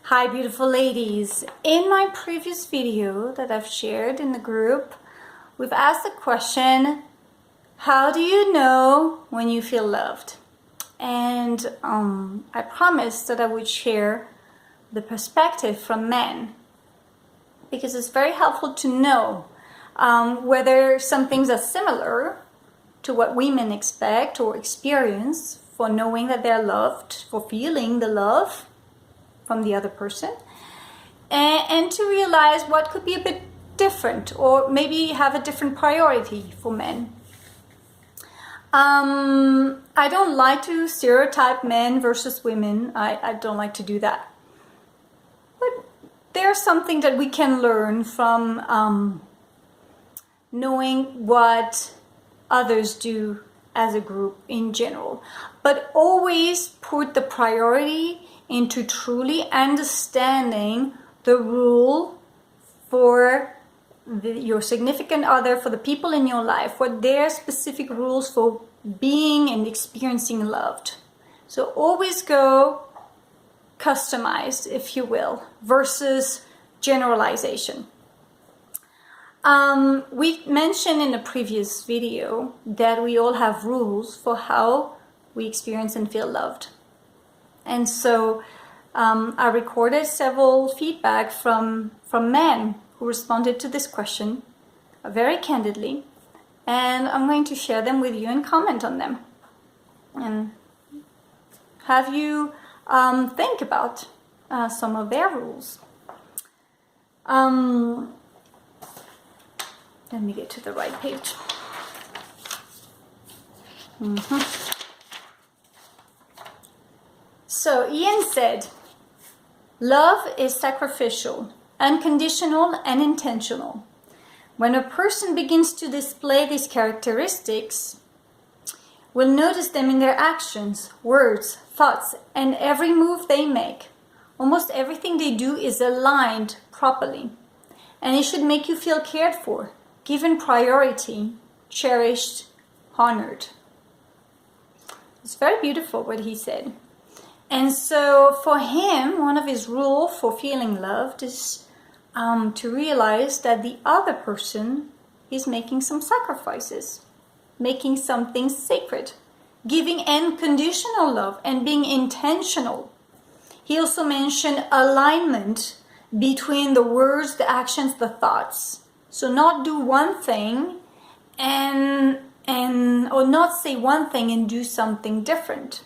Hi beautiful ladies. In my previous video that I've shared in the group, we've asked the question, how do you know when you feel loved? And I promised that I would share the perspective from men, because it's very helpful to know whether some things are similar to what women expect or experience for knowing that they're loved, for feeling the love from the other person, and to realize what could be a bit different or maybe have a different priority for men. I don't like to stereotype men versus women. I don't like to do that. But there's something that we can learn from knowing what others do as a group in general. But always put the priority into truly understanding the rule for your significant other, for the people in your life, what their specific rules for being and experiencing loved. So always go customized, if you will, versus generalization. We mentioned in the previous video that we all have rules for how we experience and feel loved. And so I recorded several feedback from men who responded to this question very candidly, and I'm going to share them with you and comment on them and have you think about some of their rules. Let me get to the right page. So Ian said, love is sacrificial, unconditional, and intentional. When a person begins to display these characteristics, we'll notice them in their actions, words, thoughts, and every move they make. Almost everything they do is aligned properly, and it should make you feel cared for, given priority, cherished, honored. It's very beautiful what he said. And so for him, one of his rules for feeling loved is to realize that the other person is making some sacrifices, making something sacred, giving unconditional love and being intentional. He also mentioned alignment between the words, the actions, the thoughts. So not do one thing or not say one thing and do something different.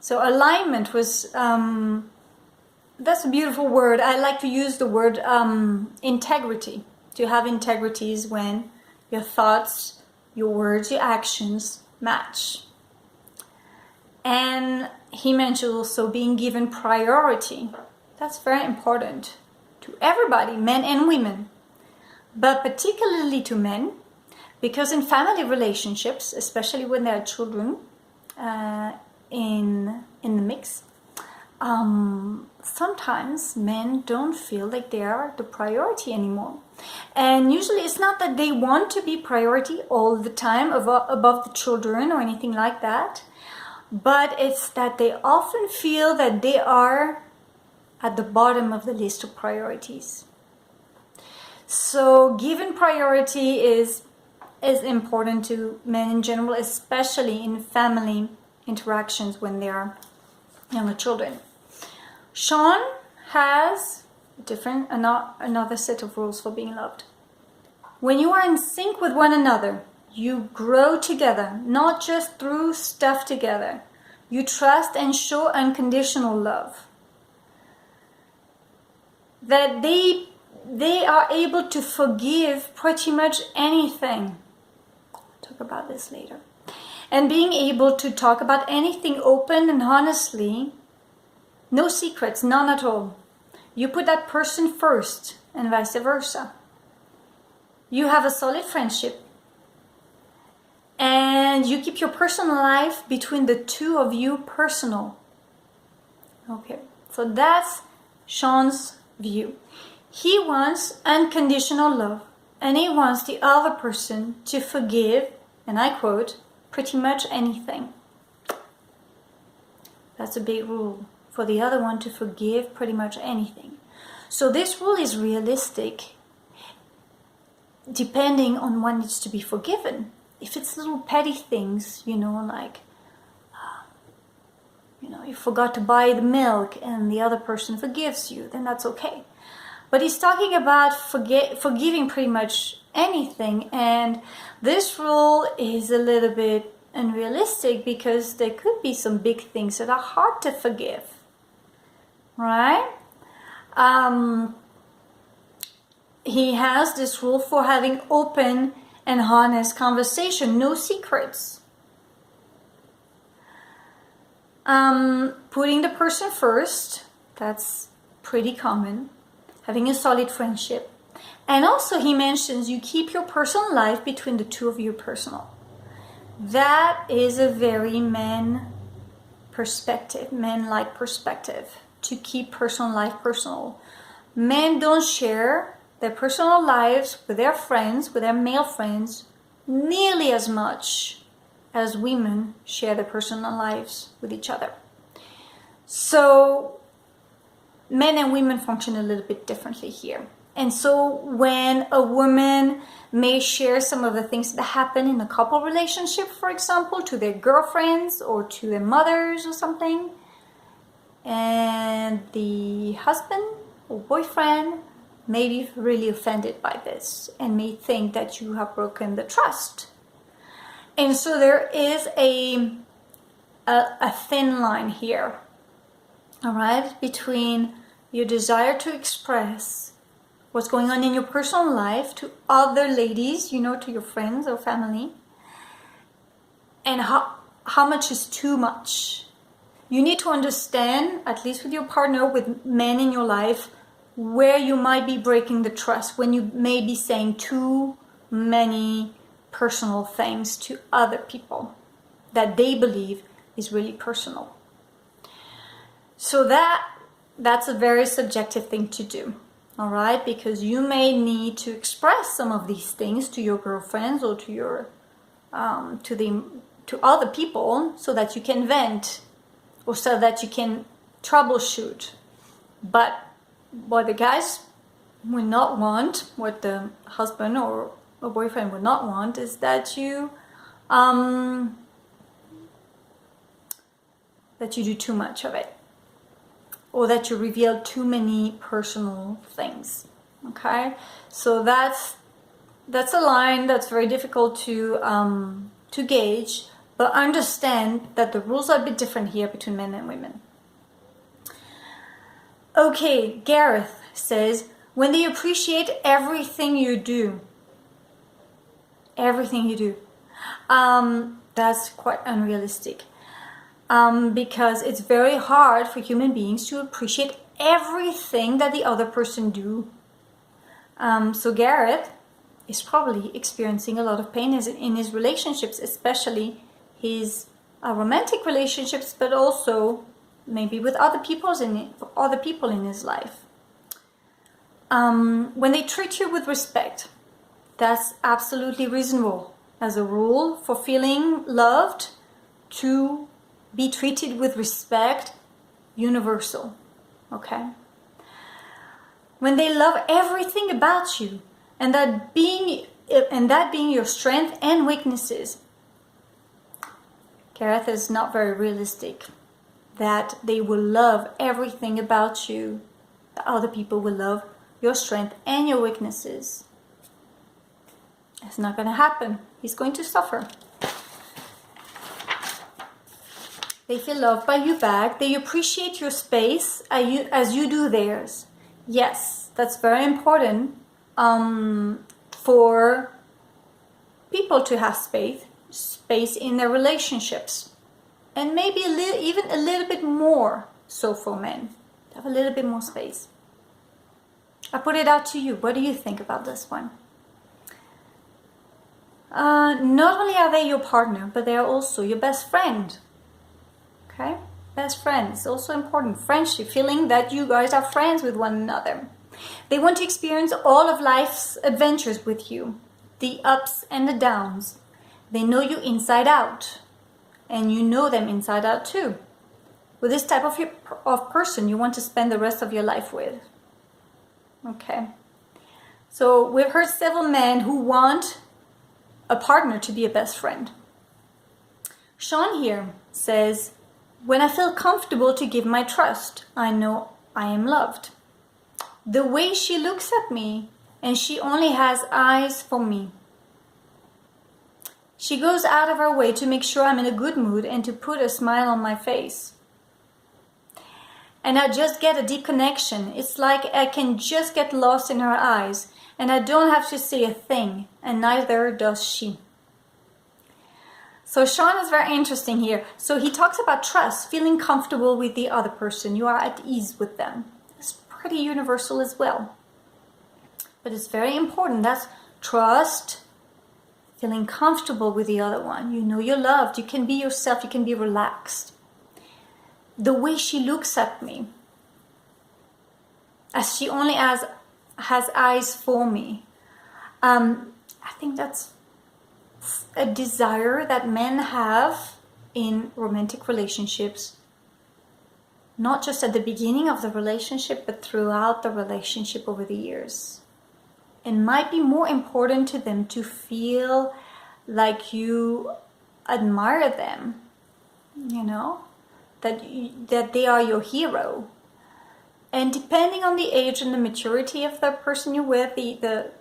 So alignment was, that's a beautiful word. I like to use the word integrity. To have integrity is when your thoughts, your words, your actions match. And he mentioned also being given priority. That's very important to everybody, men and women, but particularly to men, because in family relationships, especially when there are children in the mix, sometimes men don't feel like they are the priority anymore. And usually it's not that they want to be priority all the time above the children or anything like that, but it's that they often feel that they are at the bottom of the list of priorities. So giving priority is important to men in general, especially in family interactions when they are younger children. Sean has another set of rules for being loved. When you are in sync with one another, you grow together, not just through stuff together. You trust and show unconditional love. That they are able to forgive pretty much anything. I'll talk about this later. And being able to talk about anything open and honestly, no secrets, none at all. You put that person first and vice versa. You have a solid friendship and you keep your personal life between the two of you personal. Okay, so that's Sean's view. He wants unconditional love and he wants the other person to forgive, and I quote, pretty much anything. That's a big rule for the other one to forgive pretty much anything. So this rule is realistic depending on what needs to be forgiven. If it's little petty things, like, you forgot to buy the milk and the other person forgives you, then that's okay. But he's talking about forgiving pretty much anything, and this rule is a little bit unrealistic because there could be some big things that are hard to forgive, right? He has this rule for having open and honest conversation, no secrets. Putting the person first, that's pretty common. Having a solid friendship. And also he mentions you keep your personal life between the two of you personal. That is a very man-like perspective, to keep personal life personal. Men don't share their personal lives with their friends, with their male friends, nearly as much as women share their personal lives with each other. So men and women function a little bit differently here. And so when a woman may share some of the things that happen in a couple relationship, for example, to their girlfriends or to their mothers or something, and the husband or boyfriend may be really offended by this and may think that you have broken the trust. And so there is a thin line here, all right, between your desire to express what's going on in your personal life to other ladies, to your friends or family, and how much is too much. You need to understand, at least with your partner, with men in your life, where you might be breaking the trust, when you may be saying too many personal things to other people that they believe is really personal. So that's a very subjective thing to do, all right? Because you may need to express some of these things to your girlfriends or to your to other people, so that you can vent or so that you can troubleshoot. But what the guys would not want, what the husband or a boyfriend would not want, is that you do too much of it, or that you reveal too many personal things. Okay, so that's a line that's very difficult to gauge, but understand that the rules are a bit different here between men and women. Okay, Gareth says, when they appreciate everything you do, that's quite unrealistic. Because it's very hard for human beings to appreciate everything that the other person do. So Gareth is probably experiencing a lot of pain in his relationships, especially his romantic relationships, but also maybe with other people in his life. When they treat you with respect, that's absolutely reasonable. As a rule, for feeling loved, to be treated with respect, universal. Okay? When they love everything about you, and that being your strength and weaknesses, Gareth is not very realistic that they will love everything about you, that other people will love your strength and your weaknesses. It's not going to happen. He's going to suffer. They feel loved by you back. They appreciate your space as you do theirs. Yes, that's very important for people to have space in their relationships. And maybe even a little bit more so for men. To have a little bit more space. I put it out to you. What do you think about this one? Not only are they your partner, but they are also your best friend. Okay? Best friend is also important. Friendship, feeling that you guys are friends with one another. They want to experience all of life's adventures with you. The ups and the downs. They know you inside out. And you know them inside out too. with this type of person you want to spend the rest of your life with. Okay. So we've heard several men who want a partner to be a best friend. Sean here says, when I feel comfortable to give my trust, I know I am loved. The way she looks at me, and she only has eyes for me. She goes out of her way to make sure I'm in a good mood and to put a smile on my face. And I just get a deep connection. It's like I can just get lost in her eyes, and I don't have to say a thing, and neither does she. So Sean is very interesting here. So he talks about trust, feeling comfortable with the other person. You are at ease with them. It's pretty universal as well. But it's very important. That's trust, feeling comfortable with the other one. You know you're loved. You can be yourself. You can be relaxed. The way she looks at me, as she only has eyes for me. I think that's a desire that men have in romantic relationships, not just at the beginning of the relationship, but throughout the relationship over the years. It might be more important to them to feel like you admire them, you know, that they are your hero. And depending on the age and the maturity of the person you're with, the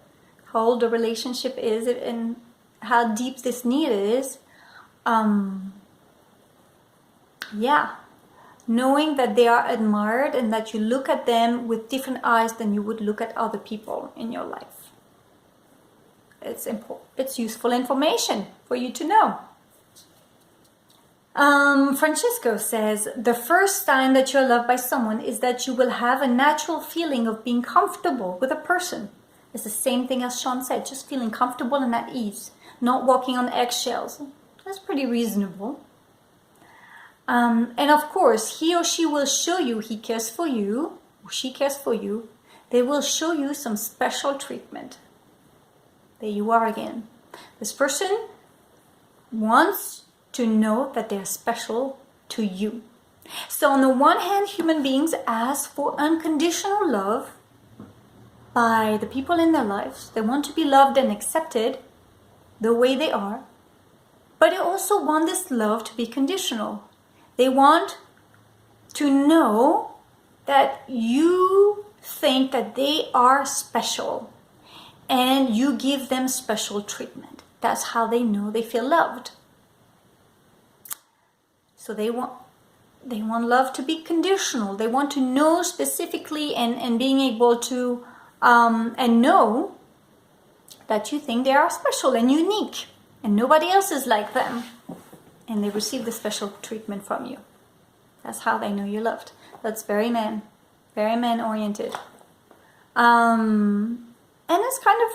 how old the relationship is, and how deep this need is, knowing that they are admired and that you look at them with different eyes than you would look at other people in your life. It's important. It's useful information for you to know. Francisco says, the first sign that you're loved by someone is that you will have a natural feeling of being comfortable with a person. It's the same thing as Sean said, just feeling comfortable and at ease, not walking on eggshells. That's pretty reasonable. And of course, he or she will show you he cares for you, or she cares for you. They will show you some special treatment. There you are again. This person wants to know that they're special to you. So on the one hand, human beings ask for unconditional love by the people in their lives. They want to be loved and accepted the way they are. But they also want this love to be conditional. They want to know that you think that they are special and you give them special treatment. That's how they know they feel loved. So they want love to be conditional. They want to know specifically and being able to and know that you think they are special and unique and nobody else is like them. And they receive the special treatment from you. That's how they know you're loved. That's very man-oriented. And it's kind of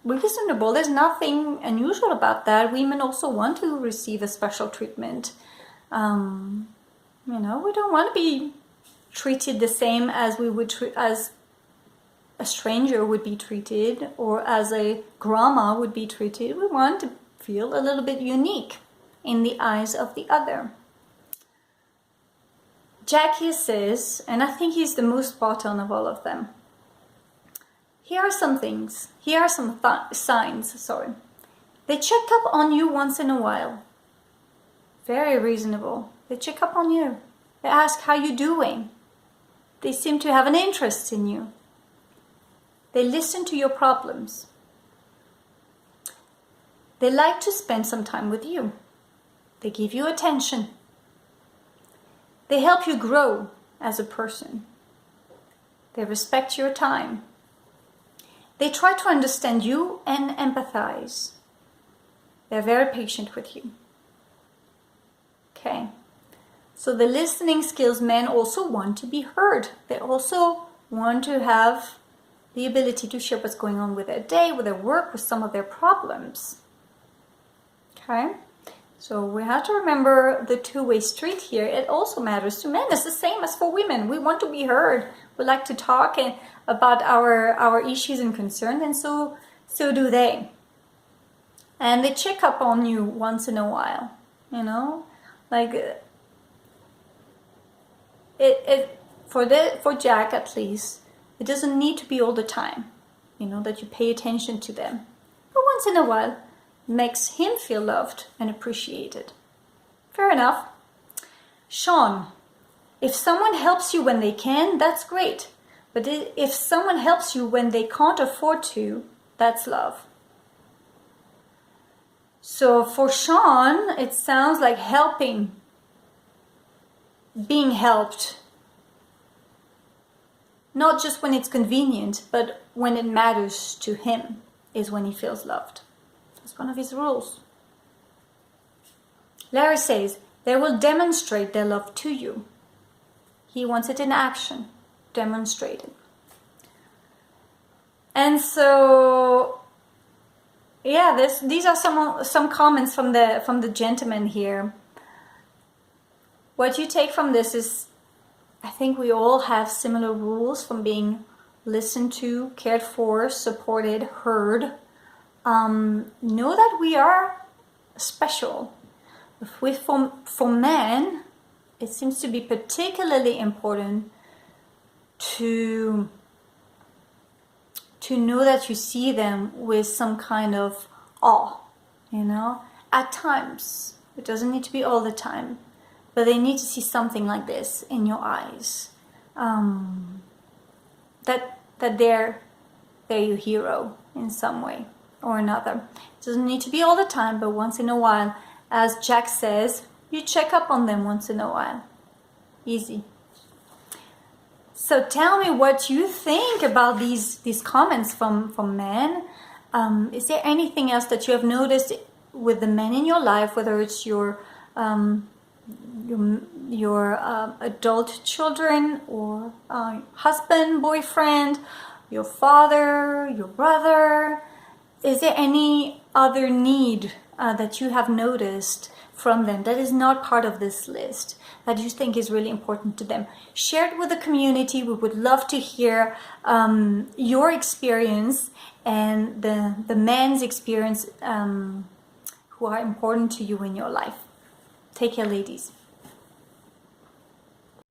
reasonable. There's nothing unusual about that. Women also want to receive a special treatment. We don't want to be treated the same as we would as a stranger would be treated, or as a grandma would be treated. We want to feel a little bit unique in the eyes of the other. Jack here says, and I think he's the most spot on of all of them. Here are some things. Here are some signs. They check up on you once in a while. Very reasonable. They check up on you. They ask how you're doing. They seem to have an interest in you. They listen to your problems. They like to spend some time with you. They give you attention. They help you grow as a person. They respect your time. They try to understand you and empathize. They're very patient with you. Okay. So the listening skills, men also want to be heard. They also want to have the ability to share what's going on with their day, with their work, with some of their problems. Okay. So we have to remember the two-way street here. It also matters to men. It's the same as for women. We want to be heard. We like to talk about our issues and concerns, and so do they. And they check up on you once in a while, like for Jack at least, it doesn't need to be all the time, that you pay attention to them. But once in a while, makes him feel loved and appreciated. Fair enough. Sean, if someone helps you when they can, that's great. But if someone helps you when they can't afford to, that's love. So for Sean, it sounds like helping, being helped. Not just when it's convenient, but when it matters to him is when he feels loved. That's one of his rules. Larry says, they will demonstrate their love to you. He wants it in action, demonstrated. And so, yeah, these are some comments from the gentleman here. What you take from this is, I think we all have similar rules from being listened to, cared for, supported, heard. Know that we are special. For men, it seems to be particularly important to know that you see them with some kind of awe, At times, it doesn't need to be all the time, but they need to see something like this in your eyes. That they're your hero in some way or another. It doesn't need to be all the time, but once in a while, as Jack says, you check up on them once in a while. Easy. So tell me what you think about these comments from men. Is there anything else that you have noticed with the men in your life, whether it's your adult children or husband, boyfriend, your father, your brother? Is there any other need that you have noticed from them that is not part of this list that you think is really important to them? Share it with the community. We would love to hear your experience and the men's experience who are important to you in your life. Take care, ladies.